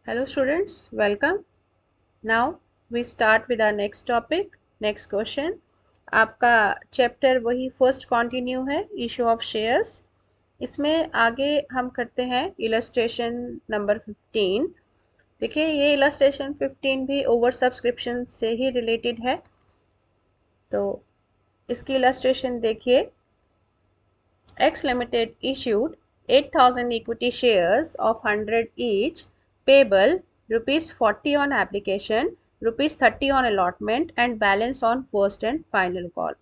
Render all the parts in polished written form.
Hello students, welcome. Now we start with our next topic, next question. आपका chapter वही first continue है, issue of shares. इसमें आगे हम करते हैं इलस्ट्रेशन नंबर 15. देखिए ये इलस्ट्रेशन 15 भी ओवर सब्सक्रिप्शन से ही रिलेटेड है. तो इसकी इलस्ट्रेशन देखिए. X Limited issued 8,000 equity shares of 100 each, payable rupees 40 on application, rupees 30 on allotment and balance on first and final call.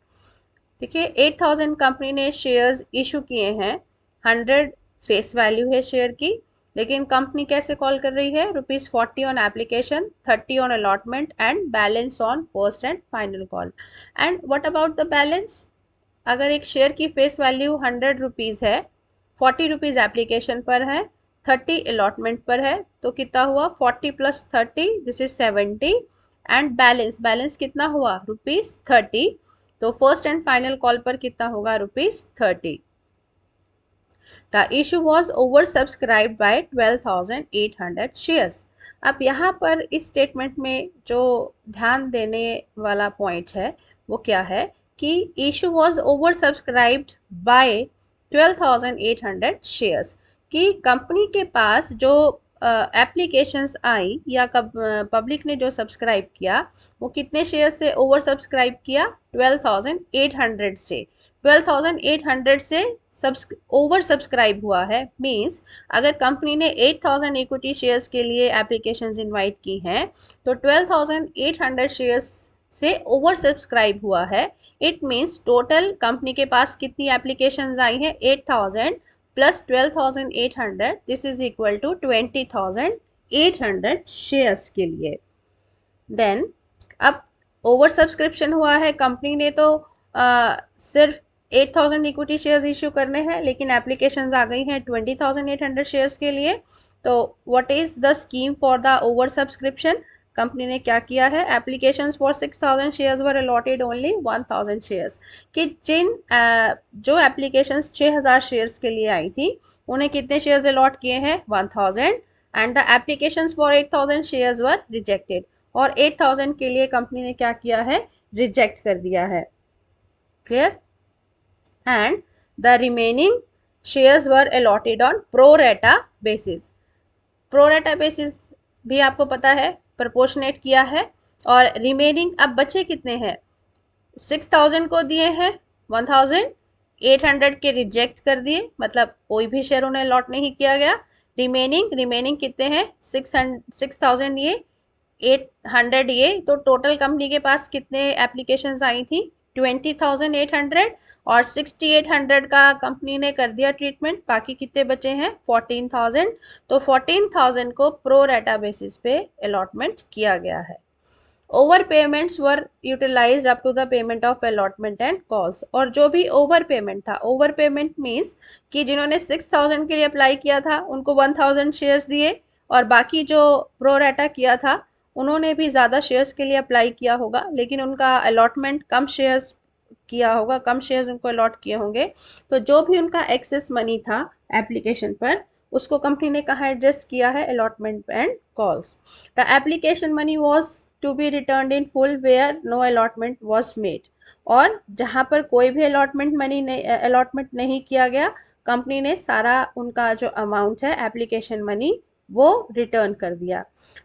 देखिए 8,000 कंपनी ने शेयर्स इशू किए हैं. 100 फेस वैल्यू है शेयर की, लेकिन कंपनी कैसे कॉल कर रही है? Rupees 40 on application, 30 on allotment and balance on first and final call. And what about the balance? अगर एक शेयर की फेस वैल्यू 100 रुपीज़ है, 40 रुपीज़ एप्लीकेशन पर है, 30 अलॉटमेंट पर है, तो कितना हुआ? 40 plus 30 this is 70 and balance कितना हुआ? रुपीज़ 30. तो फर्स्ट एंड फाइनल कॉल पर कितना होगा? Rupees 30. The issue was over subscribe by 12,800 shares. अब यहाँ पर इस स्टेटमेंट में जो ध्यान देने वाला पॉइंट है वो क्या है कि issue was over subscribed by 12,800 shares. कि कंपनी के पास जो एप्लीकेशंस आई या पब्लिक ने जो सब्सक्राइब किया वो कितने शेयर से ओवर सब्सक्राइब किया? 12,800 से. 12,800 से ओवर सब्सक्राइब हुआ है. मींस अगर कंपनी ने 8,000 इक्विटी शेयर्स के लिए एप्लीकेशंस इनवाइट की हैं तो 12,800 शेयर्स से ओवर सब्सक्राइब हुआ है. इट मीन्स टोटल कंपनी के पास कितनी एप्लीकेशंस आई हैं? 8,000 plus 12,800, this is equal to 20,800 shares के लिए. देन अब ओवर सब्सक्रिप्शन हुआ है, कंपनी ने तो सिर्फ 8,000 इक्विटी शेयर्स इशू करने हैं, लेकिन एप्लीकेशंस आ गई हैं 20,800 शेयर्स के लिए. तो what is the scheme for the over subscription? Company ने क्या किया है? Applications for 6,000 shares were allotted only 1,000 shares. कि जो एप्लीकेशंस 6,000 शेयर्स के लिए आई थी उन्हें कितने शेयर्स अलॉट किए हैं? 1,000. And the applications for 8,000 shares were rejected. और 8,000 के लिए कंपनी ने क्या किया है? रिजेक्ट कर दिया है. Clear? And the remaining shares were allotted on pro रेटा बेसिस. प्रो रेटा बेसिस भी आपको पता है प्रपोर्शनेट किया है. और रिमेनिंग अब बचे कितने हैं? 6,000 को दिए हैं 1,800 के रिजेक्ट कर दिए, मतलब कोई भी शेयर उन्हें लॉट नहीं किया गया. रिमेनिंग कितने हैं? 6,000 ये 800 ये. तो टोटल कंपनी के पास कितने एप्लीकेशंस आई थी? 20,800. और 6,800 का कंपनी ने कर दिया ट्रीटमेंट. बाकी कितने बचे हैं? 14,000. तो 14,000 को प्रो रेटा बेसिस पे अलॉटमेंट किया गया है. Over payments were utilised up to the payment of allotment and calls. और जो भी ओवर पेमेंट था, ओवर पेमेंट मीन्स कि जिन्होंने 6,000 के लिए अप्लाई किया था उनको 1,000 शेयर्स दिए, और बाकी जो प्रो रेटा किया था उन्होंने भी ज़्यादा शेयर्स के लिए अप्लाई किया होगा, लेकिन उनका अलॉटमेंट कम शेयर्स किया होगा, कम शेयर्स उनको अलॉट किए होंगे. तो जो भी उनका एक्सेस मनी था एप्लीकेशन पर उसको कंपनी ने कहाँ एडजस्ट किया है? Allotment and calls. The application money was to be return in full where no allotment was made. और जहाँ पर कोई भी अलॉटमेंट नहीं किया गया, कंपनी ने सारा उनका जो अमाउंट है एप्लीकेशन मनी वो रिटर्न कर दिया.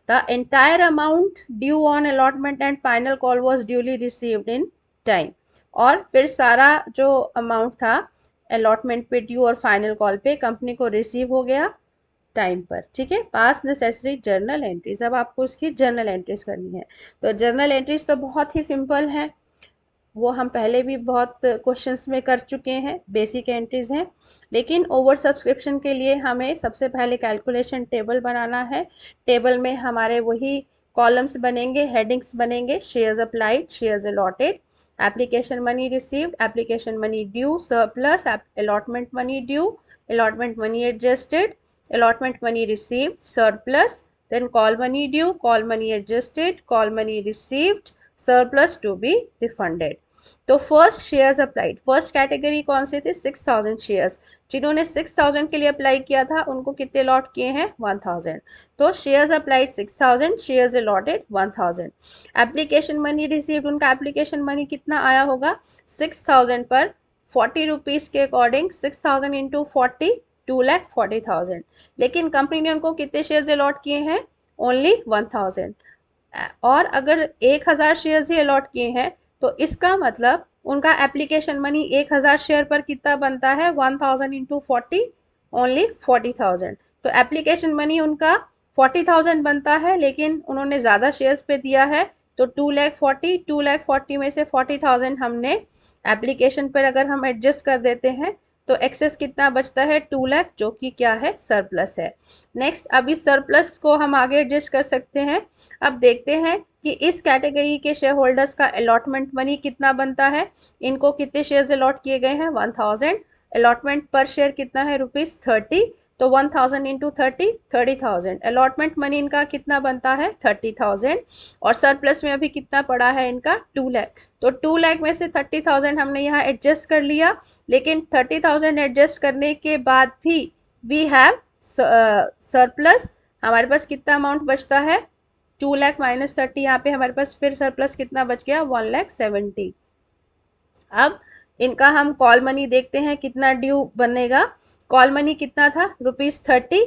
The entire amount due on allotment and final call was duly received in time. और फिर सारा जो अमाउंट था अलॉटमेंट पे ड्यू और फाइनल कॉल पे कंपनी को रिसीव हो गया टाइम पर. ठीक है. पास नेसेसरी जर्नल एंट्रीज. अब आपको इसकी जर्नल एंट्रीज करनी है. तो जर्नल एंट्रीज तो बहुत ही सिंपल है, वो हम पहले भी बहुत क्वेश्चंस में कर चुके हैं, बेसिक एंट्रीज हैं. लेकिन ओवर सब्सक्रिप्शन के लिए हमें सबसे पहले कैलकुलेशन टेबल बनाना है. टेबल में हमारे वही कॉलम्स बनेंगे, हेडिंग्स बनेंगे. Shares applied, shares allotted, application money received, application money due, surplus, allotment money due, allotment money adjusted, allotment money received, surplus, then call money due, call money adjusted, call money received, surplus to be refunded. तो first shares applied, first category कौन से थे, 6000 shares, जिन्होंने 6000 के लिए apply किया था उनको कितने अलॉट किए हैं, 1000। तो shares applied 6000, shares allotted 1000। Application money received, उनका एप्लीकेशन मनी कितना आया होगा, 6000 पर 40 रुपीज़ के अकॉर्डिंग 6000 इंटू 40, 2,40,000। लेकिन कंपनी ने उनको कितने शेयर्स अलॉट किए हैं, ओनली 1000। और अगर 1000 शेयर्स ही अलॉट किए हैं तो इसका मतलब उनका एप्लीकेशन मनी 1000 शेयर पर कितना बनता है, 1000 इंटू 40, ओनली 40,000। तो एप्लीकेशन मनी उनका 40,000 बनता है, लेकिन उन्होंने ज़्यादा शेयर्स पे दिया है, तो 2,40,000 में से 40,000 हमने एप्लीकेशन पर अगर हम एडजस्ट कर देते हैं तो एक्सेस कितना बचता है, 2 लाख, जो कि क्या है, सरप्लस है। नेक्स्ट, अब इस सरप्लस को हम आगे एडजस्ट कर सकते हैं। अब देखते हैं कि इस कैटेगरी के शेयर होल्डर्स का अलॉटमेंट मनी कितना बनता है। इनको कितने शेयर्स अलॉट किए गए हैं, 1000। अलॉटमेंट पर शेयर कितना है, ₹30। तो 1000 इंटू 30, 30,000। अलॉटमेंट मनी इनका कितना बनता है, 30,000। और सरप्लस में अभी कितना पड़ा है इनका, 2 लाख। तो 2 लाख में से 30,000 हमने यहाँ एडजस्ट कर लिया, लेकिन 30,000 एडजस्ट करने के बाद भी वी हैव सरप्लस। हमारे पास कितना अमाउंट बचता है, 2 लाख माइनस 30, यहाँ पे हमारे पास फिर सरप्लस कितना बच गया, 1,70,000। अब इनका हम कॉल मनी देखते हैं कितना ड्यू बनेगा। कॉल मनी कितना था, ₹30।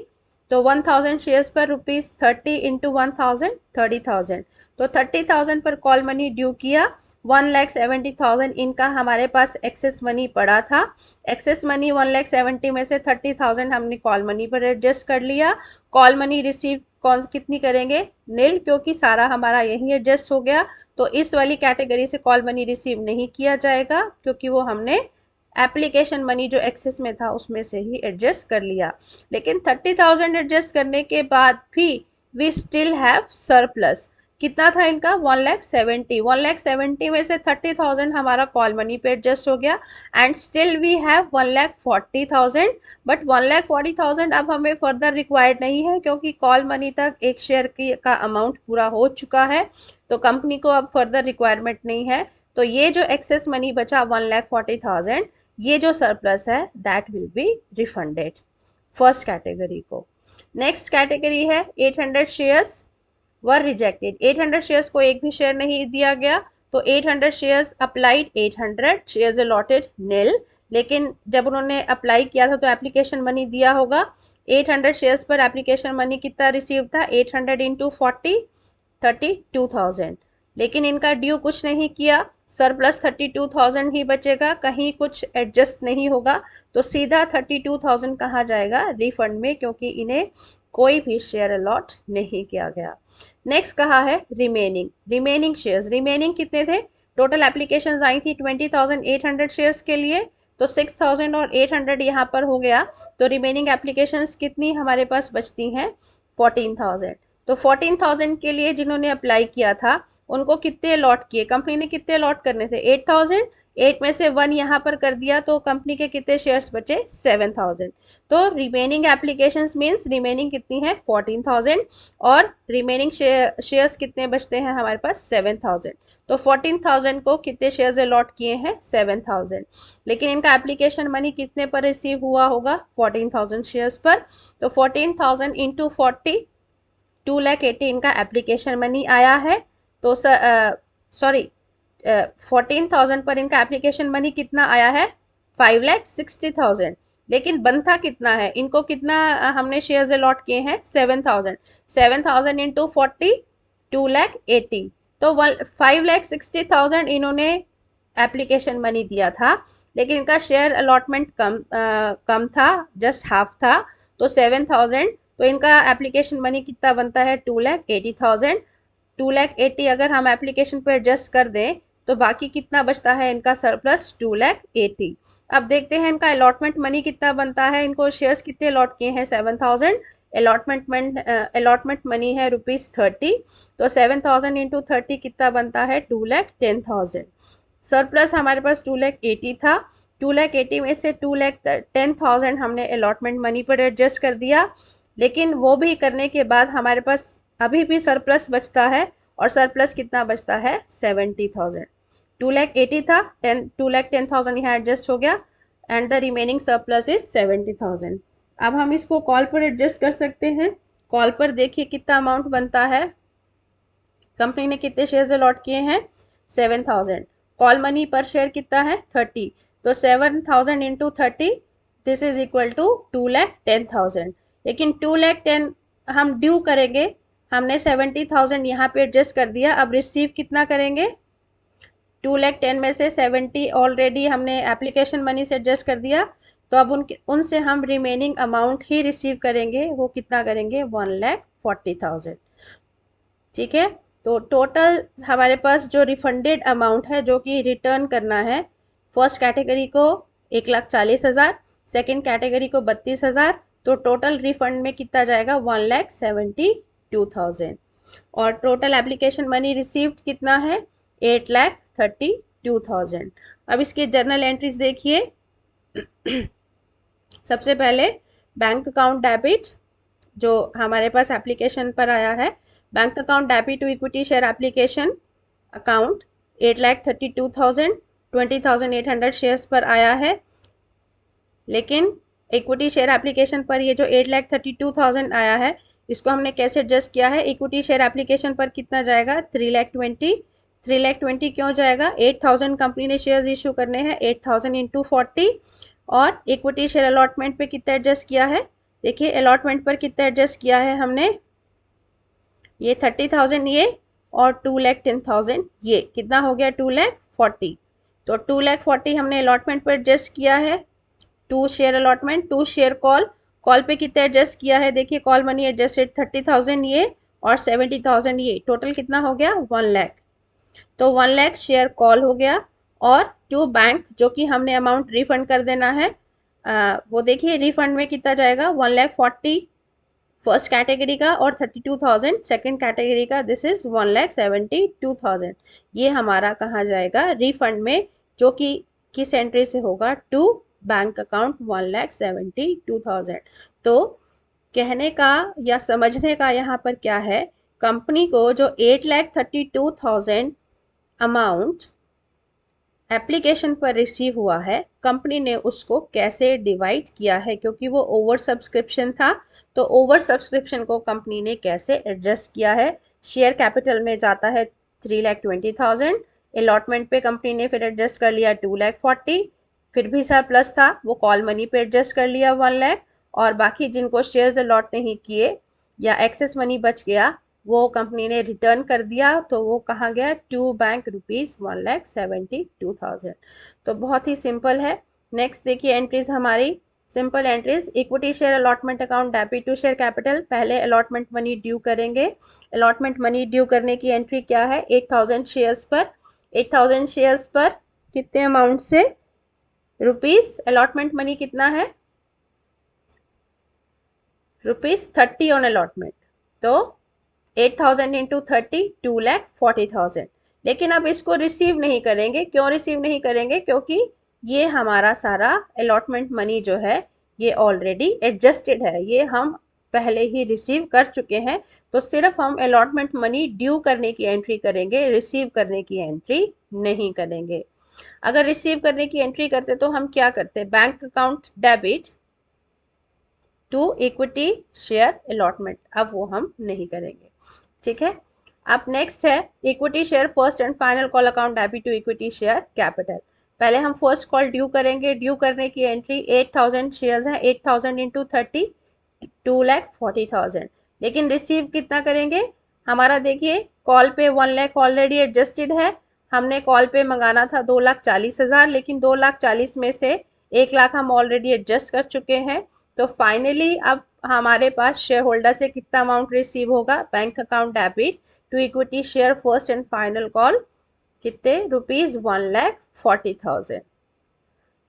तो 1000 शेयर्स पर ₹30 इंटू 1000, 30,000। तो 30,000 पर कॉल मनी ड्यू किया, 1,70,000 इनका हमारे पास एक्सेस मनी पड़ा था। एक्सेस मनी 1,70,000 में से 30,000 हमने कॉल मनी पर एडजस्ट कर लिया। कॉल मनी रिसीव कौन कितनी करेंगे, नील, क्योंकि सारा हमारा यही एडजस्ट हो गया। तो इस वाली कैटेगरी से कॉल मनी रिसीव नहीं किया जाएगा, क्योंकि वो हमने एप्लीकेशन मनी जो एक्सेस में था उसमें से ही एडजस्ट कर लिया। लेकिन 30,000 एडजस्ट करने के बाद भी वी स्टिल हैव सरप्लस। कितना था इनका, 1,70,000। 1,70,000 में से 30,000 हमारा कॉल मनी पे एडजस्ट हो गया, and still we have 1,40,000। But 1,40,000 अब हमें फर्दर रिक्वायर्ड नहीं है, क्योंकि कॉल मनी तक एक शेयर की का अमाउंट पूरा हो चुका है, तो कंपनी को अब फर्दर रिक्वायरमेंट नहीं है। तो ये जो एक्सेस मनी बचा 1,40,000, ये जो सरप्लस है that will be refunded first category को। नेक्स्ट कैटेगरी है 800 शेयर्स वर रिजेक्टेड। 800 शेयर्स को एक भी शेयर नहीं दिया गया, तो 800 शेयर्स अप्लाइड, 800 शेयर्स अलॉटेड नील। लेकिन जब उन्होंने अप्लाई किया था तो एप्लीकेशन मनी दिया होगा। 800 शेयर्स पर एप्लीकेशन मनी कितना रिसीव था, 800 इंटू 40, 32,000। लेकिन इनका ड्यू कुछ नहीं किया, सरप्लस 32,000 ही बचेगा, कहीं कुछ एडजस्ट नहीं होगा, तो सीधा 32,000 कहाँ जाएगा, रिफंड में, क्योंकि इन्हें कोई भी शेयर अलॉट नहीं किया गया। नेक्स्ट कहा है रिमेनिंग, रिमेनिंग शेयर्स। रिमेनिंग कितने थे, टोटल एप्लीकेशन आई थी 20,800 शेयर्स के लिए, तो 6,000 और 800 यहाँ पर हो गया, तो रिमेनिंग एप्लीकेशंस कितनी हमारे पास बचती हैं, 14,000। तो 14,000 के लिए जिन्होंने अप्लाई किया था उनको कितने अलॉट किए, कंपनी ने कितने अलॉट करने थे, 8,000। 8 में से 1 यहाँ पर कर दिया, तो कंपनी के कितने शेयर्स बचे, 7,000। तो रिमेनिंग एप्लीकेशंस मींस रिमेनिंग कितनी है, 14,000, और रिमेनिंग शेयर्स कितने बचते हैं हमारे पास, 7,000। तो 14,000 को कितने शेयर्स अलॉट किए हैं, 7,000। लेकिन इनका एप्लीकेशन मनी कितने पर रिसीव हुआ होगा, 14,000 शेयर्स पर। तो 14,000 इंटू 40, 2,80,000 इनका एप्लीकेशन मनी आया है। तो सॉरी, 14,000 पर इनका एप्लीकेशन मनी कितना आया है, 5,60,000। लेकिन बनता कितना है, इनको कितना हमने शेयर्स अलॉट किए हैं, 7,000। 7,000 इंटू 40, 2,80,000। तो 5,60,000 इन्होंने एप्लीकेशन मनी दिया था, लेकिन इनका शेयर अलॉटमेंट कम था, जस्ट हाफ था, तो 7,000। तो इनका एप्लीकेशन मनी कितना बनता है, 2,80,000। 2,80,000 अगर हम एप्लीकेशन पर एडजस्ट कर दें तो बाकी कितना बचता है इनका सरप्लस, 2,80,000। अब देखते हैं इनका अलॉटमेंट मनी कितना बनता है, इनको शेयर्स कितने अलॉट किए हैं, 7,000। अलॉटमेंट मनी है ₹30। तो 7,000 इंटू 30 कितना बनता है, 2,10,000। सरप्लस हमारे पास 2,80,000 था, 2,80,000 में से 2,10,000 हमने अलॉटमेंट मनी पर एडजस्ट कर दिया। लेकिन वो भी करने के बाद हमारे पास अभी भी सरप्लस बचता है, और सरप्लस कितना बचता है, 70,000। 2,80,000 था, 2,10,000 यहाँ एडजस्ट हो गया and the remaining surplus is 70,000। अब हम इसको कॉल पर एडजस्ट कर सकते हैं। कॉल पर देखिए कितना अमाउंट बनता है, कंपनी ने कितने शेयर्स अलॉट किए हैं 7,000। कॉल मनी पर शेयर कितना है 30, तो 7,000 into 30 this is equal to 2,10,000। लेकिन 2,10,000 हम ड्यू करेंगे, हमने 70,000 यहाँ पे एडजस्ट कर दिया, अब रिसीव कितना करेंगे 2,10,000 में से 70 ऑलरेडी हमने एप्लीकेशन मनी से एडजस्ट कर दिया, तो अब उनसे हम रिमेनिंग अमाउंट ही रिसीव करेंगे, वो कितना करेंगे 1,40,000। ठीक है, तो टोटल हमारे पास जो रिफंडेड अमाउंट है जो कि रिटर्न करना है, फर्स्ट कैटेगरी को 1,40,000, सेकेंड कैटेगरी को 32,000, तो टोटल रिफंड में कितना जाएगा 1,72,000। और टोटल एप्लीकेशन मनी रिसीव्ड कितना है 8,32,000। अब इसके जर्नल एंट्रीज देखिए। सबसे पहले बैंक अकाउंट डेबिट जो हमारे पास एप्लीकेशन पर आया है, bank account debit to equity share application account 8,32,000, 20,800 shares पर आया है। लेकिन इक्विटी शेयर एप्लीकेशन पर ये जो 8,32,000 आया है, इसको हमने कैसे एडजस्ट किया है, इक्विटी शेयर एप्लीकेशन पर कितना जाएगा 3,20,000। 3,20,000 क्यों जाएगा, 8,000 कंपनी ने शेयर्स इशू करने हैं, 8,000 इंटू 40। और इक्विटी शेयर अलॉटमेंट पे कितना एडजस्ट किया है, देखिए अलॉटमेंट पर कितना एडजस्ट किया है हमने, ये 30,000 ये और 2,10,000 ये, कितना हो गया 2,40,000। तो 2,40,000 हमने अलॉटमेंट पर एडजस्ट किया है, 2 share allotment, 2 share call. Call पे कितना एडजस्ट किया है, देखिए कॉल मनी एडजस्टेड 30,000 ये और 70,000 ये, टोटल कितना हो गया 1,00,000। तो 1,00,000 शेयर कॉल हो गया। और टू बैंक जो कि हमने अमाउंट रिफंड कर देना है, वो देखिए रिफंड में कितना जाएगा 1,40,000 फर्स्ट कैटेगरी का और 32,000 सेकेंड कैटेगरी का, दिस इज 1,72,000। ये हमारा कहाँ जाएगा रिफंड में, जो कि किस एंट्री से होगा टू बैंक अकाउंट 1,72,000। तो कहने का या समझने का यहाँ पर क्या है, कंपनी को जो 8,32,000 अमाउंट एप्लीकेशन पर रिसीव हुआ है, कंपनी ने उसको कैसे डिवाइड किया है, क्योंकि वो ओवर सब्सक्रिप्शन था, तो ओवर सब्सक्रिप्शन को कंपनी ने कैसे एडजस्ट किया है। शेयर कैपिटल में जाता है 3,20,000, अलॉटमेंट पे कंपनी ने फिर एडजस्ट कर लिया 2,40,000, फिर भी सरप्लस था वो कॉल मनी पे एडजस्ट कर लिया 1,00,000, और बाकी जिनको शेयर्स अलॉट नहीं किए या एक्सेस मनी बच गया वो कंपनी ने रिटर्न कर दिया, तो वो कहाँ गया टू बैंक ₹1,72,000। तो बहुत ही सिंपल है। नेक्स्ट देखिए एंट्रीज हमारी, simple entries, equity share allotment account debit to share capital, पहले अलॉटमेंट मनी ड्यू करेंगे। अलॉटमेंट मनी ड्यू करने की एंट्री क्या है 8,000 शेयर्स पर, 8,000 शेयर्स पर कितने अमाउंट से रुपीस, अलॉटमेंट मनी कितना है ₹30 ऑन अलॉटमेंट, तो 8,000 इंटू 30 2,40,000। लेकिन अब इसको रिसीव नहीं करेंगे, क्यों रिसीव नहीं करेंगे, क्योंकि ये हमारा सारा अलॉटमेंट मनी जो है ये ऑलरेडी एडजस्टेड है, ये हम पहले ही रिसीव कर चुके हैं, तो सिर्फ हम अलॉटमेंट मनी ड्यू करने की एंट्री करेंगे, रिसीव करने की एंट्री नहीं करेंगे। अगर रिसीव करने की एंट्री करते तो हम क्या करते, bank account debit to equity share allotment, अब वो हम नहीं करेंगे। ठीक है, अब नेक्स्ट है equity share first and final call account debit to equity share capital. पहले हम फर्स्ट कॉल ड्यू करेंगे, ड्यू करने की एंट्री 8,000 शेयर्स हैं, 8,000 इंटू 30 2,40,000। लेकिन रिसीव कितना करेंगे, हमारा देखिए कॉल पे 1,00,000 ऑलरेडी एडजस्टेड है, हमने कॉल पे मंगाना था 2,40,000, लेकिन 2,40,000 में से 1,00,000 हम ऑलरेडी एडजस्ट कर चुके हैं। तो फाइनली अब हमारे पास शेयर होल्डर से कितना अमाउंट रिसीव होगा, bank account debit to equity share first and final call कितने ₹1,40,000।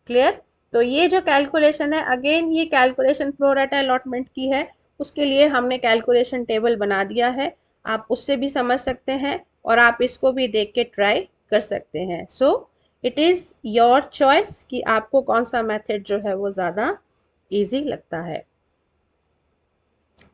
क्लियर, तो ये जो कैलकुलेशन है, अगेन ये कैलकुलेशन प्रो रेटा अलॉटमेंट की है, उसके लिए हमने कैलकुलेशन टेबल बना दिया है, आप उससे भी समझ सकते हैं और आप इसको भी देख के ट्राई कर सकते हैं। So it is your choice कि आपको कौन सा मेथड जो है वो ज़्यादा ईजी लगता है।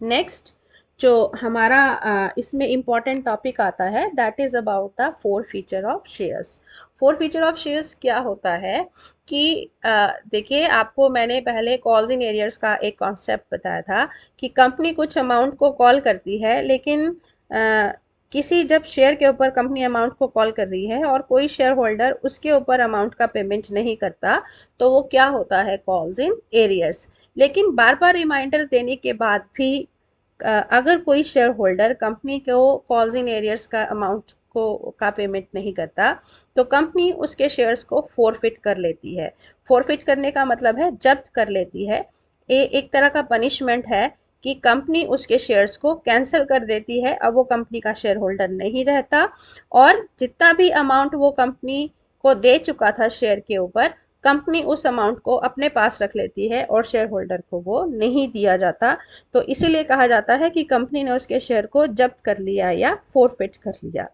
नेक्स्ट जो हमारा इसमें इम्पॉर्टेंट टॉपिक आता है that is about the four feature of shares. Forfeiture of shares क्या होता है कि देखिए, आपको मैंने पहले कॉल्स इन एरियर्स का एक कॉन्सेप्ट बताया था कि कंपनी कुछ अमाउंट को कॉल करती है, लेकिन किसी जब शेयर के ऊपर कंपनी अमाउंट को कॉल कर रही है और कोई शेयर होल्डर उसके ऊपर अमाउंट का पेमेंट नहीं करता, तो वो क्या होता है, कॉल्स इन एरियर्स। लेकिन बार बार रिमाइंडर देने के बाद भी अगर कोई शेयर होल्डर कंपनी को कॉल्स इन एरियर्स का अमाउंट को का पेमेंट नहीं करता, तो कंपनी उसके शेयर्स को फोरफिट कर लेती है। फोरफिट करने का मतलब है जब्त कर लेती है। ये एक तरह का पनिशमेंट है कि कंपनी उसके शेयर्स को कैंसिल कर देती है, अब वो कंपनी का शेयर होल्डर नहीं रहता, और जितना भी अमाउंट वो कंपनी को दे चुका था शेयर के ऊपर, कंपनी उस अमाउंट को अपने पास रख लेती है और शेयर होल्डर को वो नहीं दिया जाता। तो इसीलिए कहा जाता है कि कंपनी ने उसके शेयर को जब्त कर लिया या फोरफिट कर लिया।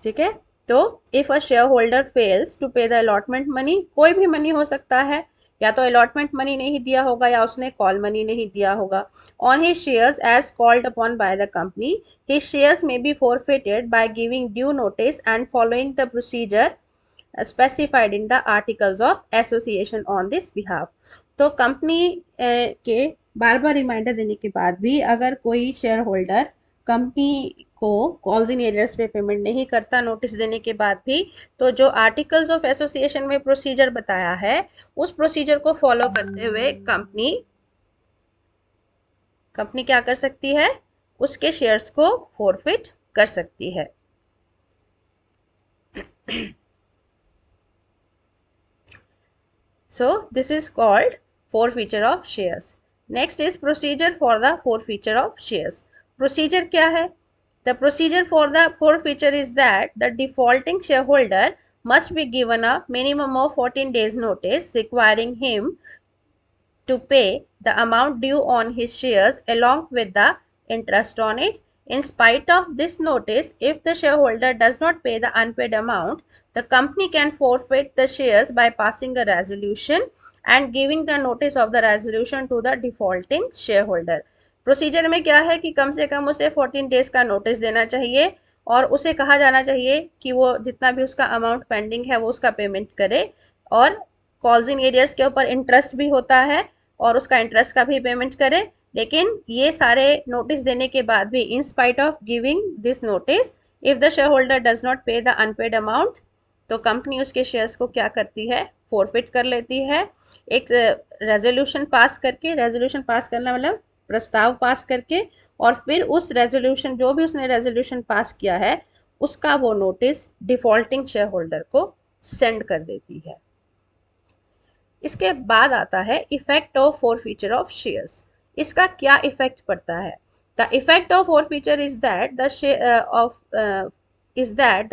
ठीक है। तो if a shareholder fails to pay the allotment money, कोई भी मनी हो सकता है, या तो अलॉटमेंट मनी नहीं दिया होगा या उसने कॉल मनी नहीं दिया होगा, on his shares as called upon by the company, his shares में be forfeited by giving due notice and following the procedure specified in the articles of association on this behalf. तो company के बार बार reminder देने के बाद भी अगर कोई शेयर होल्डर कंपनी को कॉल्स इन एरियर्स पे पेमेंट नहीं करता नोटिस देने के बाद भी, तो जो आर्टिकल्स ऑफ एसोसिएशन में प्रोसीजर बताया है, उस प्रोसीजर को फॉलो करते हुए कंपनी कंपनी क्या कर सकती है, उसके शेयर्स को फोरफिट कर सकती है। So this is called forfeiture of shares. Next is procedure for the forfeiture of shares. Procedure क्या है? The procedure for the forfeiture is that the defaulting shareholder must be given a minimum of 14 days notice requiring him to pay the amount due on his shares along with the interest on it. In spite of this notice, if the shareholder does not pay the unpaid amount, the company can forfeit the shares by passing a resolution and giving the notice of the resolution to the defaulting shareholder. Procedure में क्या है कि कम से कम उसे 14 days का notice देना चाहिए और उसे कहा जाना चाहिए कि वो जितना भी उसका अमाउंट पेंडिंग है वो उसका पेमेंट करे, और कॉल्स इन एरियर्स के ऊपर इंटरेस्ट भी होता है और उसका इंटरेस्ट का भी पेमेंट करे। लेकिन ये सारे नोटिस देने के बाद भी, in spite of giving this notice, if the share holder does not पे द अनपेड अमाउंट, तो कंपनी उसके शेयर्स को क्या करती है, फोरफिट कर लेती है। एक रेजोल्यूशन पास करके, रेजोल्यूशन पास करना मतलब प्रस्ताव पास करके, और फिर उस रेजोल्यूशन, जो भी उसने रेजोल्यूशन पास किया है, उसका वो नोटिस डिफॉल्टिंग शेयर होल्डर को सेंड कर देती है। इसके बाद आता है effect of forfeiture of shares. इसका क्या इफेक्ट पड़ता है? The effect of forfeiture is that the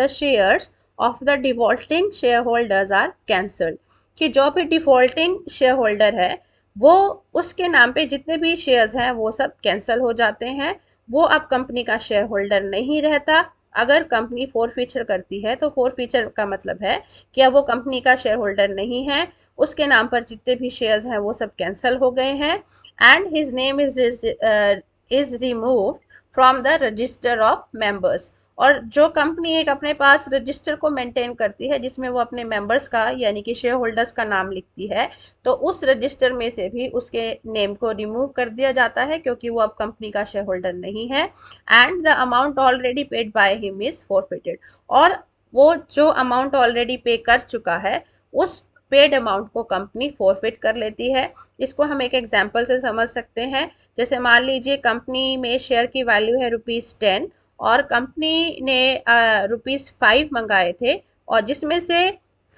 shares of the defaulting shareholders are cancelled. कि जो भी डिफॉल्टिंग शेयर होल्डर है, वो उसके नाम पे जितने भी शेयर्स हैं वो सब कैंसिल हो जाते हैं, वो अब कंपनी का शेयर होल्डर नहीं रहता। अगर कंपनी फोरफीचर करती है तो फोरफीचर का मतलब है कि अब वो कंपनी का शेयर होल्डर नहीं है, उसके नाम पर जितने भी शेयर्स हैं वो सब कैंसिल हो गए हैं, and his name is removed from the register of members. और जो कंपनी एक अपने पास रजिस्टर को मेंटेन करती है जिसमें वो अपने मेंबर्स का यानी कि शेयर होल्डर्स का नाम लिखती है, तो उस रजिस्टर में से भी उसके नेम को रिमूव कर दिया जाता है क्योंकि वो अब कंपनी का शेयर होल्डर नहीं है, and the amount already paid by him is forfeited. और वो जो अमाउंट ऑलरेडी पे कर चुका है, उस पेड अमाउंट को कंपनी फोरफिट कर लेती है। इसको हम एक एग्जांपल से समझ सकते हैं। जैसे मान लीजिए कंपनी में शेयर की वैल्यू है ₹10 और कंपनी ने ₹5 मंगाए थे, और जिसमें से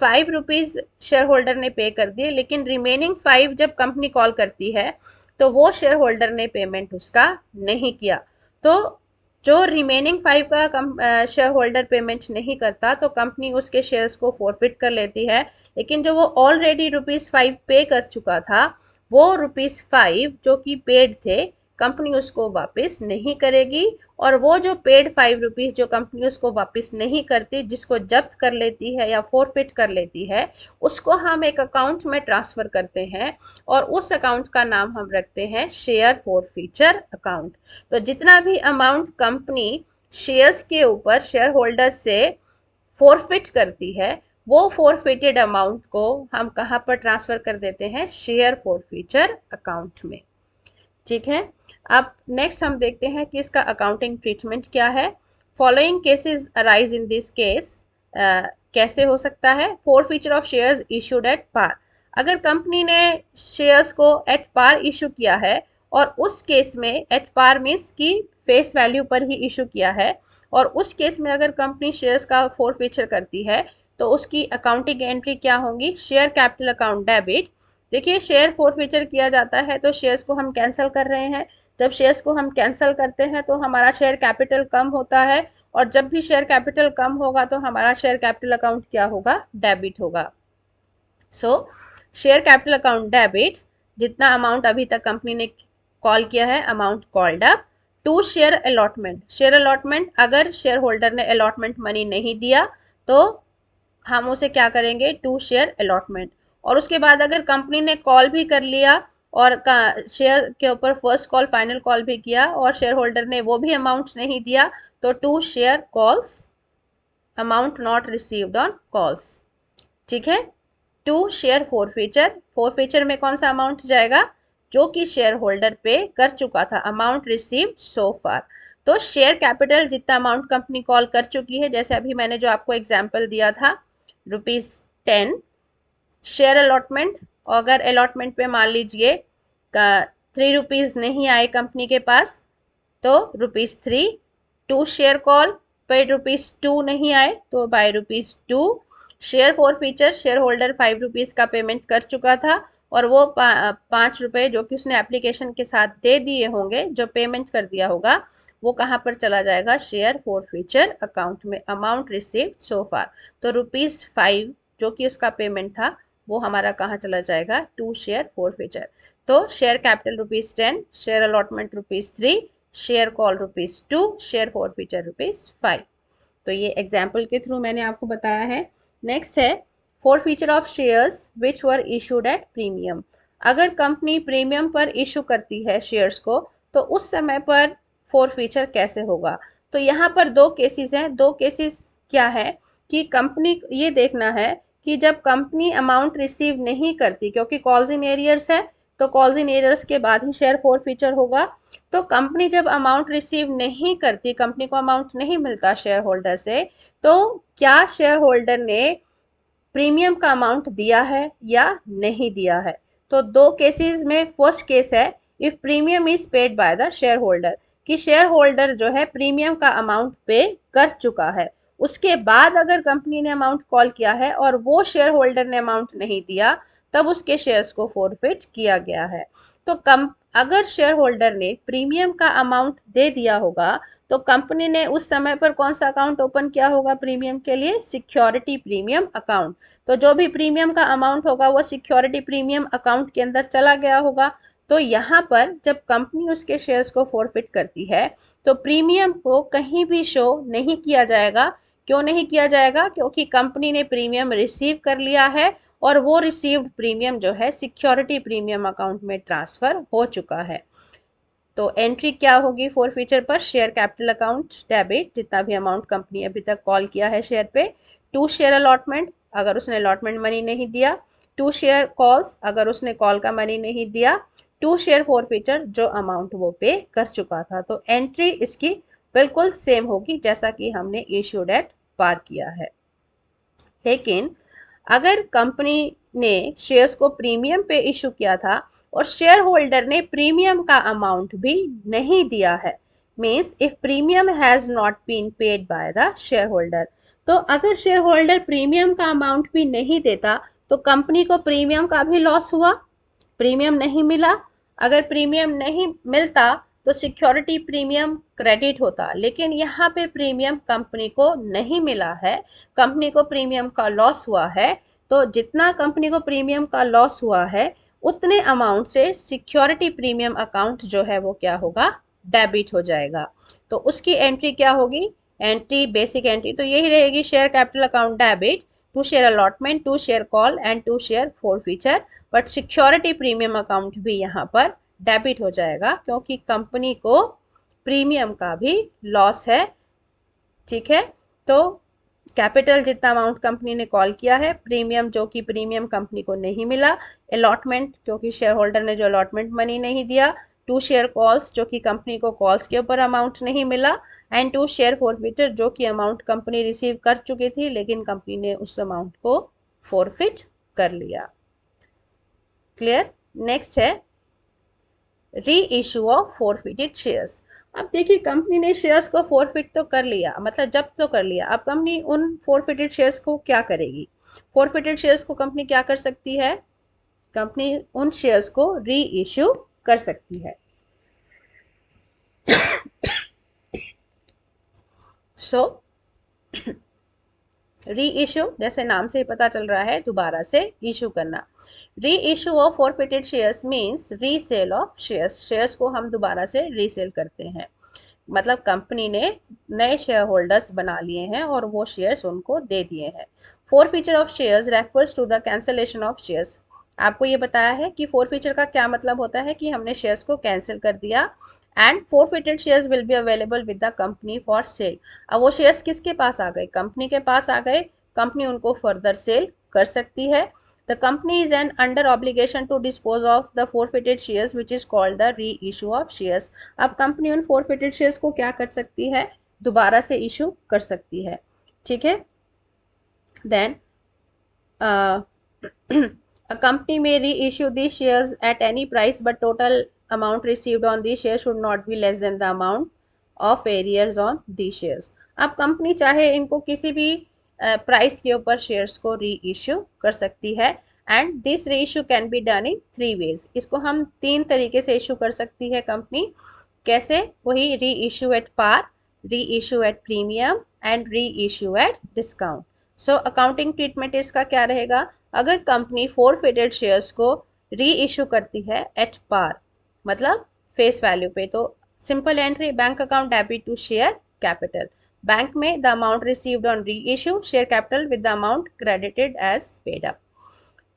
₹5 शेयर होल्डर ने पे कर दिए, लेकिन रिमेनिंग 5 जब कंपनी कॉल करती है तो वो शेयर होल्डर ने पेमेंट उसका नहीं किया। तो जो रिमेनिंग 5 का शेयर होल्डर पेमेंट नहीं करता तो कंपनी उसके शेयर्स को फोरफिट कर लेती है। लेकिन जो वो ऑलरेडी ₹5 पे कर चुका था, वो ₹5 जो कि पेड थे, कंपनी उसको वापस नहीं करेगी, और वो जो पेड ₹5 जो कंपनी उसको वापस नहीं करती, जिसको जब्त कर लेती है या फोरफिट कर लेती है, उसको हम एक अकाउंट में ट्रांसफर करते हैं और उस अकाउंट का नाम हम रखते हैं शेयर फोरफीचर अकाउंट। तो जितना भी अमाउंट कंपनी शेयर्स के ऊपर शेयर होल्डर से फोरफिट करती है, वो फोरफिटेड अमाउंट को हम कहाँ पर ट्रांसफर कर देते हैं, शेयर फोरफीचर अकाउंट में। ठीक है। अब नेक्स्ट हम देखते हैं कि इसका अकाउंटिंग ट्रीटमेंट क्या है। Following cases arise in this case, कैसे हो सकता है, forfeiture of shares issued at par. अगर कंपनी ने शेयर्स को एट पार इशू किया है, और उस केस में एट पार मीन्स की फेस वैल्यू पर ही इशू किया है, और उस केस में अगर कंपनी शेयर्स का फोरफीचर करती है, तो उसकी अकाउंटिंग एंट्री क्या होंगी, शेयर कैपिटल अकाउंट डेबिट। देखिए, शेयर फोरफीचर किया जाता है तो शेयर्स को हम कैंसिल कर रहे हैं। जब शेयर्स को हम कैंसिल करते हैं तो हमारा शेयर कैपिटल कम होता है, और जब भी शेयर कैपिटल कम होगा तो हमारा शेयर कैपिटल अकाउंट क्या होगा, डेबिट होगा। So share capital account debit, जितना अमाउंट अभी तक कंपनी ने कॉल किया है, amount called up. To share allotment, share allotment, अगर शेयर होल्डर ने अलॉटमेंट मनी नहीं दिया तो हम उसे क्या करेंगे, टू शेयर अलॉटमेंट। और उसके बाद अगर कंपनी ने कॉल भी कर लिया और शेयर के ऊपर फर्स्ट कॉल फाइनल कॉल भी किया और शेयर होल्डर ने वो भी अमाउंट नहीं दिया, तो to share calls, amount not received on calls. ठीक है। टू शेयर फोरफीचर, फोरफीचर में कौन सा अमाउंट जाएगा, जो कि शेयर होल्डर पे कर चुका था, अमाउंट रिसीव्ड सो फार। तो शेयर कैपिटल जितना अमाउंट कंपनी कॉल कर चुकी है, जैसे अभी मैंने जो आपको एग्जांपल दिया था, ₹10। शेयर अलॉटमेंट, अगर अलॉटमेंट पे मान लीजिए ₹3 नहीं आए कंपनी के पास, तो ₹3। टू शेयर कॉल पे ₹2 नहीं आए तो by ₹2। Share for feature, share holder ₹5 का पेमेंट कर चुका था, और वो ₹5 जो कि उसने एप्लीकेशन के साथ दे दिए होंगे, जो पेमेंट कर दिया होगा, वो कहाँ पर चला जाएगा, शेयर फॉर फीचर अकाउंट में, अमाउंट रिसीव्ड सो फार। तो ₹5 जो कि उसका पेमेंट था, वो हमारा कहाँ चला जाएगा, टू शेयर फॉर फीचर। तो share capital ₹10, share allotment ₹3, share call ₹2, share for feature ₹5। तो ये एग्जाम्पल के थ्रू मैंने आपको बताया है। नेक्स्ट है for feature of shares which were issued at premium. अगर कंपनी प्रीमियम पर इशू करती है शेयर्स को, तो उस समय पर फॉर फीचर कैसे होगा। तो यहाँ पर दो केसेस हैं। दो केसेस क्या है कि कंपनी ये देखना है कि जब कंपनी अमाउंट रिसीव नहीं करती, क्योंकि कॉल्स इन एरियर्स है, तो कॉल्स इन एरियर्स के बाद ही शेयर फॉर फीचर होगा। तो कंपनी जब अमाउंट रिसीव नहीं करती, कंपनी को अमाउंट नहीं मिलता शेयर होल्डर से, तो क्या शेयर होल्डर ने प्रीमियम का अमाउंट दिया है या नहीं दिया है। तो दो केसेस में फर्स्ट केस है if premium is paid by the share holder, कि शेयर होल्डर जो है प्रीमियम का अमाउंट पे कर चुका है, उसके बाद अगर कंपनी ने अमाउंट कॉल किया है और वो शेयर होल्डर ने अमाउंट नहीं दिया, तब उसके शेयर्स को फोरफिट किया गया है। तो कम अगर शेयर होल्डर ने प्रीमियम का अमाउंट दे दिया होगा, तो कंपनी ने उस समय पर कौन सा अकाउंट ओपन किया होगा प्रीमियम के लिए, सिक्योरिटी प्रीमियम अकाउंट। तो जो भी प्रीमियम का अमाउंट होगा वो सिक्योरिटी प्रीमियम अकाउंट के अंदर चला गया होगा। तो यहाँ पर जब कंपनी उसके शेयर्स को फोरफिट करती है, तो प्रीमियम को कहीं भी शो नहीं किया जाएगा। क्यों नहीं किया जाएगा, क्योंकि कंपनी ने प्रीमियम रिसीव कर लिया है, और वो रिसीव्ड प्रीमियम जो है सिक्योरिटी प्रीमियम अकाउंट में ट्रांसफर हो चुका है। तो एंट्री क्या होगी फॉर फीचर पर, शेयर कैपिटल अकाउंट डेबिट, जितना भी अमाउंट कंपनी अभी तक कॉल किया है शेयर पे। टू शेयर अलॉटमेंट, अगर उसने अलॉटमेंट मनी नहीं दिया। टू शेयर कॉल्स, अगर उसने कॉल का मनी नहीं दिया। टू शेयर फॉर फीचर, जो अमाउंट वो पे कर चुका था। तो एंट्री इसकी बिल्कुल सेम होगी जैसा कि हमने इशूड एट पार किया है। लेकिन अगर कंपनी ने शेयर्स को प्रीमियम पे इशू किया था और शेयर होल्डर ने प्रीमियम का अमाउंट भी नहीं दिया है, means if premium has not been paid by the shareholder, तो अगर शेयर होल्डर प्रीमियम का अमाउंट भी नहीं देता, तो कंपनी को प्रीमियम का भी लॉस हुआ, प्रीमियम नहीं मिला। अगर प्रीमियम नहीं मिलता तो सिक्योरिटी प्रीमियम क्रेडिट होता, लेकिन यहाँ पे प्रीमियम कंपनी को नहीं मिला है, कंपनी को प्रीमियम का लॉस हुआ है। तो जितना कंपनी को प्रीमियम का लॉस हुआ है, उतने अमाउंट से सिक्योरिटी प्रीमियम अकाउंट जो है वो क्या होगा, डेबिट हो जाएगा। तो उसकी एंट्री क्या होगी, एंट्री बेसिक एंट्री तो यही रहेगी, share capital account debit, to share allotment, to share call and to share for feature. But security premium account भी यहाँ पर डेबिट हो जाएगा, क्योंकि कंपनी को प्रीमियम का भी लॉस है। ठीक है। तो कैपिटल जितना अमाउंट कंपनी ने कॉल किया है, प्रीमियम जो कि प्रीमियम कंपनी को नहीं मिला, अलॉटमेंट क्योंकि शेयर होल्डर ने जो अलॉटमेंट मनी नहीं दिया, टू शेयर कॉल्स जो कि कंपनी को कॉल्स के ऊपर अमाउंट नहीं मिला, एंड टू शेयर फॉरफिटर जो कि अमाउंट कंपनी रिसीव कर चुकी थी लेकिन कंपनी ने उस अमाउंट को फॉरफिट कर लिया। क्लियर। नेक्स्ट है री इशू ऑफ फॉरफिटेड शेयर्स। अब देखिए कंपनी ने शेयर्स को फॉरफिट तो कर लिया, मतलब जब्त तो कर लिया, अब कंपनी उन फॉरफिटेड शेयर्स को क्या करेगी? फॉरफिटेड शेयर्स को कंपनी क्या कर सकती है? कंपनी उन शेयर्स को री इशू कर सकती है। सो री इशू जैसे नाम से ही पता चल रहा है, दोबारा से इशू करना। री issue of forfeited shares means resale of shares. Shares को हम दोबारा से रीसेल करते हैं, मतलब कंपनी ने नए शेयर होल्डर्स बना लिए हैं और वो शेयर्स उनको दे दिए हैं। Forfeiture of shares refers to the cancellation of shares. आपको ये बताया है कि फॉरफीचर का क्या मतलब होता है कि हमने शेयर्स को कैंसिल कर दिया। And forfeited shares will be available with the company for sale. अब वो शेयर्स किसके पास आ गए? कंपनी के पास आ गए, कंपनी उनको फर्दर सेल कर सकती है। The company is an under obligation to dispose of the forfeited shares which is called the reissue of shares। अब कंपनी उन forfeited shares को क्या कर सकती है? दोबारा से इशू कर सकती है। ठीक है। Then a company may reissue these shares at any price but total amount received on these shares should not be less than the amount of arrears on these shares। अब कंपनी चाहे इनको किसी भी प्राइस के ऊपर shares को री issue कर सकती है। And this reissue can be done in 3 ways. इसको हम 3 तरीके से इशू कर सकती है कंपनी। कैसे? वही री इशू एट पार, री issue at premium and re issue at discount. So accounting treatment इसका क्या रहेगा? अगर कंपनी फॉरफिटेड शेयर्स को री इशू करती है एट पार, मतलब फेस वैल्यू पे, तो simple entry bank account debit to share capital. Bank में the amount received on re issue share capital with the amount credited as paid up.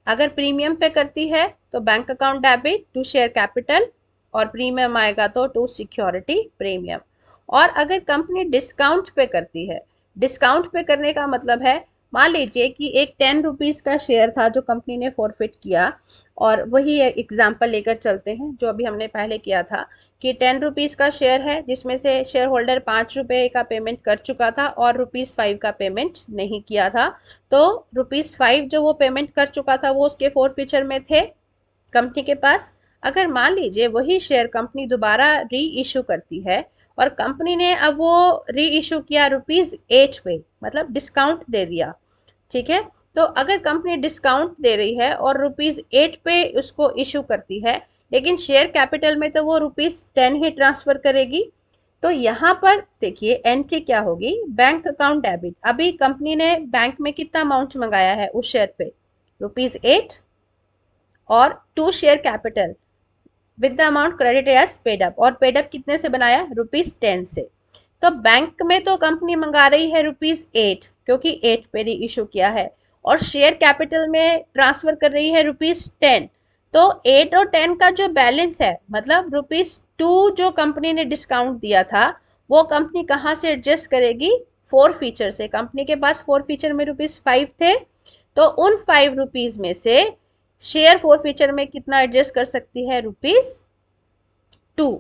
अगर premium pay करती है तो bank account debit to share capital और premium आएगा तो to security premium. और अगर कंपनी डिस्काउंट पे करती है, डिस्काउंट पे करने का मतलब है, मान लीजिए कि एक 10 रुपीज़ का शेयर था जो कंपनी ने फॉरफिट किया, और वही एग्जाम्पल लेकर चलते हैं जो अभी हमने पहले किया था कि 10 रुपीज़ का शेयर है जिसमें से शेयर होल्डर 5 रुपये का पेमेंट कर चुका था और ₹5 का पेमेंट नहीं किया था। तो ₹5 जो वो पेमेंट कर चुका था वो उसके फॉरफीचर में थे कंपनी के पास। अगर मान लीजिए वही शेयर कंपनी दोबारा री इशू करती है और कंपनी ने अब वो री इशू किया ₹8 पे, मतलब डिस्काउंट दे दिया। ठीक है। तो अगर कंपनी डिस्काउंट दे रही है और ₹8 पे उसको इशू करती है, लेकिन शेयर कैपिटल में तो वो ₹10 ही ट्रांसफर करेगी। तो यहाँ पर देखिए एंट्री क्या होगी? Bank account debit. अभी कंपनी ने बैंक में कितना अमाउंट मंगाया है उस शेयर पे? ₹8 और to share capital with the amount credited as paid up. और पेड अप कितने से बनाया? ₹10 से। तो बैंक में तो कंपनी मंगा रही है ₹8 क्योंकि 8 पे री इशू किया है, और शेयर कैपिटल में ट्रांसफर कर रही है ₹10। तो 8 और 10 का जो बैलेंस है, मतलब ₹2 जो कंपनी ने डिस्काउंट दिया था, वो कंपनी कहाँ से एडजस्ट करेगी? फोर फीचर से। कंपनी के पास फोर फीचर में ₹5 थे, तो उन ₹5 में से शेयर फोर फीचर में कितना एडजस्ट कर सकती है? ₹2।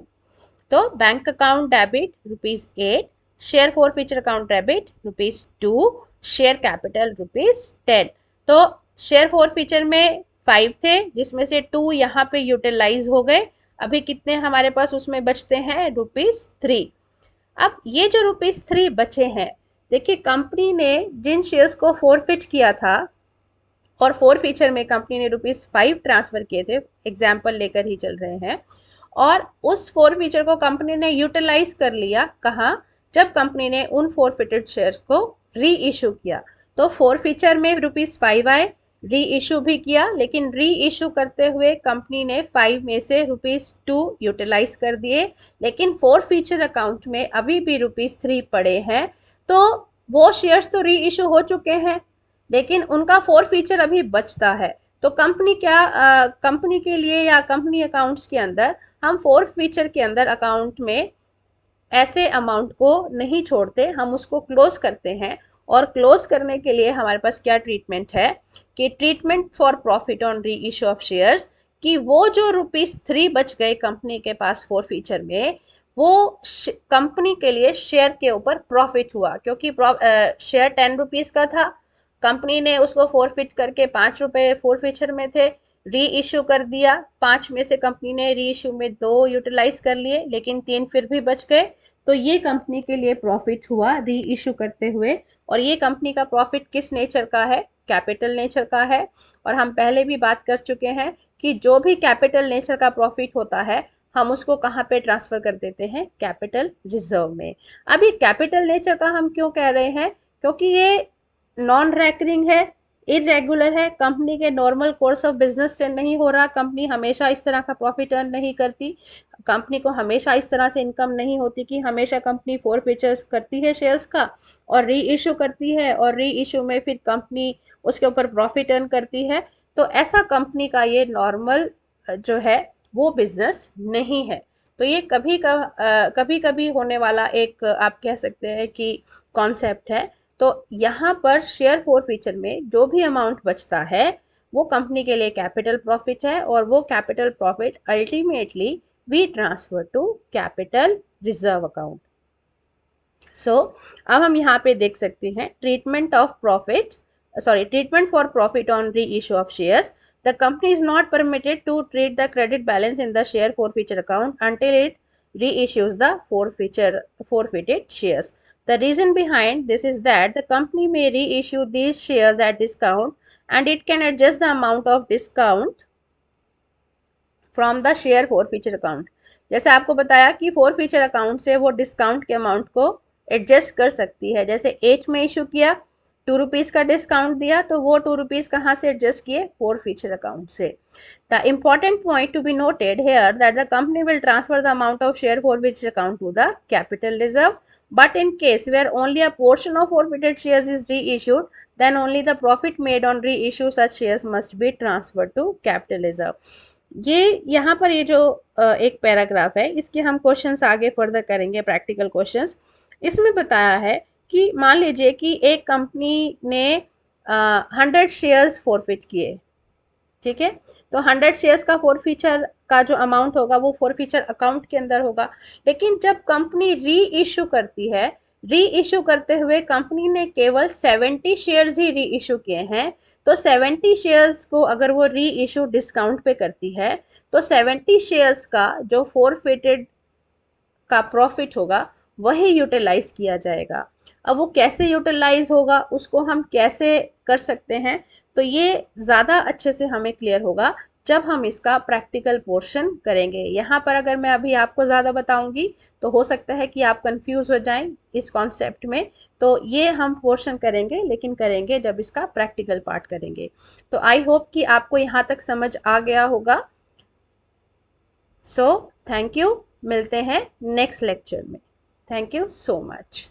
तो bank account debit ₹8, share four feature account debit ₹2, share capital ₹10। तो शेयर फोर फीचर में 5 थे जिसमें से 2 यहाँ पे यूटिलाइज हो गए। अभी कितने हमारे पास उसमें बचते हैं? ₹3। अब ये जो ₹3 बचे हैं, देखिए कंपनी ने जिन शेयर्स को फॉरफिट किया था और फोर फीचर में कंपनी ने ₹5 ट्रांसफर किए थे, एग्जाम्पल लेकर ही चल रहे हैं, और उस फोर फीचर को कंपनी ने यूटिलाइज कर लिया। कहाँ? जब कंपनी ने उन फॉरफिटेड शेयर्स को री इशू किया। तो फोर फीचर में ₹5 आए, री इशू भी किया, लेकिन री इशू करते हुए कंपनी ने 5 में से ₹2 यूटिलाइज कर दिए, लेकिन फोर फीचर अकाउंट में अभी भी ₹3 पड़े हैं। तो वो शेयर्स तो री इशू हो चुके हैं लेकिन उनका फोर फीचर अभी बचता है। तो कंपनी क्या, कंपनी के लिए या कंपनी अकाउंट्स के अंदर हम फोर फीचर के अंदर अकाउंट में ऐसे अमाउंट को नहीं छोड़ते, हम उसको क्लोज करते हैं और क्लोज करने के लिए हमारे पास क्या ट्रीटमेंट है कि treatment for profit on re issue of shares, कि वो जो ₹3 बच गए कंपनी के पास फोर फीचर में, वो कंपनी के लिए शेयर के ऊपर प्रॉफिट हुआ, क्योंकि शेयर ₹10 का था, कंपनी ने उसको फोरफिट करके ₹5 फोर फीचर में थे, री इशू कर दिया। 5 में से कंपनी ने री इशू में 2 यूटिलाइज कर लिए, लेकिन 3 फिर भी बच गए। तो ये कंपनी के लिए प्रॉफिट हुआ री इशू करते हुए। और ये कंपनी का प्रॉफिट किस नेचर का है? कैपिटल नेचर का है। और हम पहले भी बात कर चुके हैं कि जो भी कैपिटल नेचर का प्रॉफिट होता है, हम उसको कहाँ पे ट्रांसफर कर देते हैं? कैपिटल रिजर्व में। अभी कैपिटल नेचर का हम क्यों कह रहे हैं? क्योंकि ये नॉन रैकरिंग है, इरेगुलर है, कंपनी के नॉर्मल कोर्स ऑफ बिजनेस से नहीं हो रहा, कंपनी हमेशा इस तरह का प्रॉफिट अर्न नहीं करती, कंपनी को हमेशा इस तरह से इनकम नहीं होती कि हमेशा कंपनी फोर फीचर्स करती है शेयर्स का और री इशू करती है, और री इशू में फिर कंपनी उसके ऊपर प्रॉफिट अर्न करती है। तो ऐसा कंपनी का ये नॉर्मल जो है वो बिजनेस नहीं है। तो ये कभी कभी होने वाला एक आप कह सकते हैं कि कॉन्सेप्ट है। तो यहाँ पर शेयर फोर फीचर में जो भी अमाउंट बचता है वो कंपनी के लिए कैपिटल प्रॉफिट है, और वो capital profit ultimately we transfer to capital reserve account. So अब हम यहाँ पे देख सकते हैं treatment for profit on re issue of shares. The company is not permitted to treat the credit balance in the share forfeiture account until it reissues the forfeited shares. The reason behind this is that the company may reissue these shares at discount, and it can adjust the amount of discount from the share four feature account. जैसे आपको बताया कि four feature account से वो discount के amount को adjust कर सकती है। जैसे 8 में इशू किया, ₹2 का डिस्काउंट दिया, तो वो ₹2 कहाँ से एडजस्ट किए? फोर फीचर अकाउंट से। The important point to be noted here that the company will transfer the amount of share forfeiture account to the capital reserve, but in case where only a portion of forfeited shares is reissued, then only the profit made on reissue such shares must be transferred to capital reserve। ये यहाँ पर ये जो एक paragraph है, इसके हम questions आगे फर्दर करेंगे, प्रैक्टिकल क्वेश्चंस। इसमें बताया है कि मान लीजिए कि एक कंपनी ने 100 शेयर्स फॉरफिट किए, ठीक है? तो 100 शेयर्स का फॉरफीचर का जो अमाउंट होगा वो फॉरफीचर अकाउंट के अंदर होगा। लेकिन जब कंपनी री इशू करती है, री इशू करते हुए कंपनी ने केवल 70 शेयर्स ही री इशू किए हैं, तो 70 शेयर्स को अगर वो री इशू डिस्काउंट पे करती है, तो 70 शेयर्स का जो फोरफिटेड का प्रॉफिट होगा वही यूटिलाइज किया जाएगा। अब वो कैसे यूटिलाइज होगा, उसको हम कैसे कर सकते हैं, तो ये ज़्यादा अच्छे से हमें क्लियर होगा जब हम इसका प्रैक्टिकल पोर्शन करेंगे। यहाँ पर अगर मैं अभी आपको ज़्यादा बताऊंगी तो हो सकता है कि आप कंफ्यूज हो जाएं इस कॉन्सेप्ट में। तो ये हम पोर्शन करेंगे, लेकिन करेंगे जब इसका प्रैक्टिकल पार्ट करेंगे। तो आई होप कि आपको यहाँ तक समझ आ गया होगा। सो थैंक यू, मिलते हैं नेक्स्ट लेक्चर में। Thank you so much.